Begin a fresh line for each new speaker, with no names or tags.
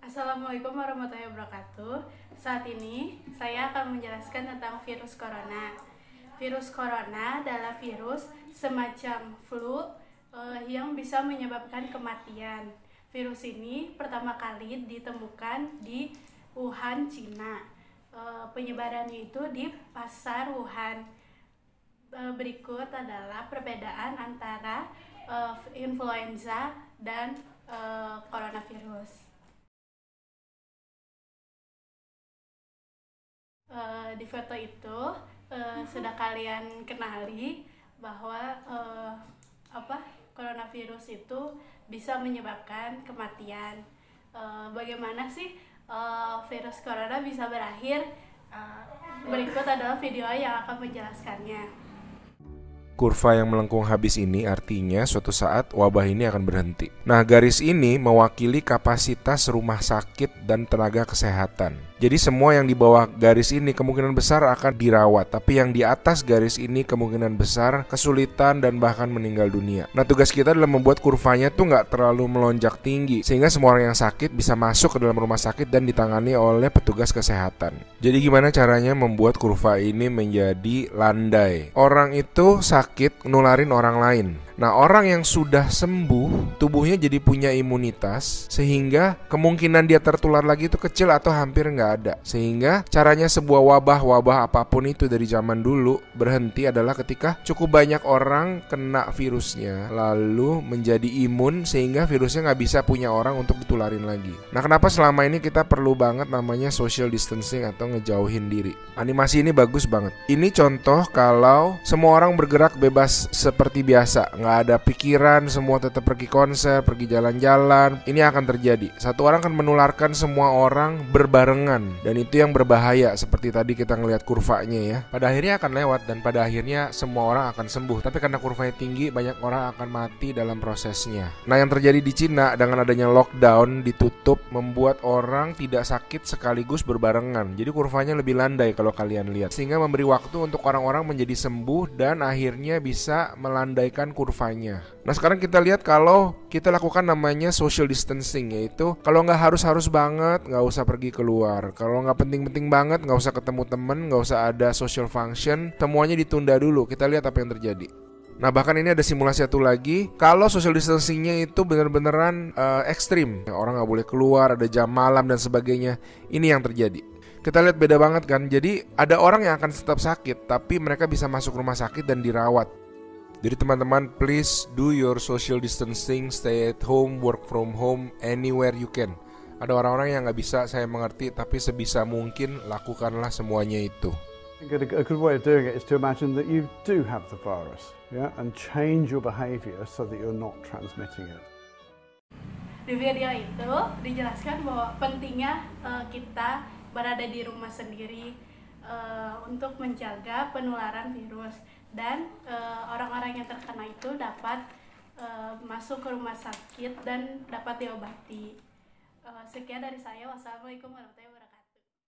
Assalamualaikum warahmatullahi wabarakatuh. Saat ini saya akan menjelaskan tentang virus corona. Virus corona adalah virus semacam flu yang bisa menyebabkan kematian. Virus ini pertama kali ditemukan di Wuhan, Cina. Penyebarannya itu di pasar Wuhan. Berikut adalah perbedaan antara influenza dan coronavirus. Di foto itu sudah kalian kenali bahwa coronavirus itu bisa menyebabkan kematian. Bagaimana sih virus corona bisa berakhir? Berikut adalah video yang akan menjelaskannya.
Kurva yang melengkung habis ini artinya suatu saat wabah ini akan berhenti. Nah, garis ini mewakili kapasitas rumah sakit dan tenaga kesehatan. Jadi semua yang di bawah garis ini kemungkinan besar akan dirawat, tapi yang di atas garis ini kemungkinan besar kesulitan dan bahkan meninggal dunia. Nah, tugas kita adalah membuat kurvanya tuh nggak terlalu melonjak tinggi, sehingga semua orang yang sakit bisa masuk ke dalam rumah sakit dan ditangani oleh petugas kesehatan. Jadi gimana caranya membuat kurva ini menjadi landai? Orang itu sakit nularin orang lain. Nah, orang yang sudah sembuh, tubuhnya jadi punya imunitas, sehingga kemungkinan dia tertular lagi itu kecil atau hampir nggak ada. Sehingga caranya sebuah wabah apapun itu dari zaman dulu berhenti adalah ketika cukup banyak orang kena virusnya, lalu menjadi imun sehingga virusnya nggak bisa punya orang untuk ditularin lagi. Nah, kenapa selama ini kita perlu banget namanya social distancing atau ngejauhin diri? Animasi ini bagus banget. Ini contoh kalau semua orang bergerak bebas seperti biasa, nggak ada pikiran, semua tetap pergi konser, pergi jalan-jalan. Ini akan terjadi. Satu orang akan menularkan semua orang berbarengan, dan itu yang berbahaya. Seperti tadi kita ngelihat kurvanya ya. Pada akhirnya akan lewat dan pada akhirnya semua orang akan sembuh. Tapi karena kurvanya tinggi, banyak orang akan mati dalam prosesnya. Nah, yang terjadi di Cina dengan adanya lockdown ditutup membuat orang tidak sakit sekaligus berbarengan. Jadi kurvanya lebih landai kalau kalian lihat, sehingga memberi waktu untuk orang-orang menjadi sembuh dan akhirnya bisa melandaikan kurvanya. Nah, sekarang kita lihat kalau kita lakukan namanya social distancing, yaitu kalau nggak harus banget nggak usah pergi keluar, kalau nggak penting-penting banget nggak usah ketemu temen, nggak usah ada social function, semuanya ditunda dulu. Kita lihat apa yang terjadi. Nah, bahkan ini ada simulasi satu lagi. Kalau social distancingnya itu bener-beneran ekstrim, orang nggak boleh keluar, ada jam malam dan sebagainya. Ini yang terjadi. Kita lihat beda banget kan. Jadi ada orang yang akan tetap sakit, tapi mereka bisa masuk rumah sakit dan dirawat. Jadi teman-teman, please do your social distancing, stay at home, work from home, anywhere you can. Ada orang-orang yang nggak bisa, saya mengerti, tapi sebisa mungkin lakukanlah semuanya itu.
A good way of doing it is to imagine that you do have the virus, and change your behavior so that you're not transmitting it.
Di video itu dijelaskan bahwa pentingnya kita berada di rumah sendiri untuk menjaga penularan virus, dan orang-orang yang terkena itu dapat masuk ke rumah sakit dan dapat diobati. Sekian dari saya. Wassalamualaikum warahmatullahi wabarakatuh.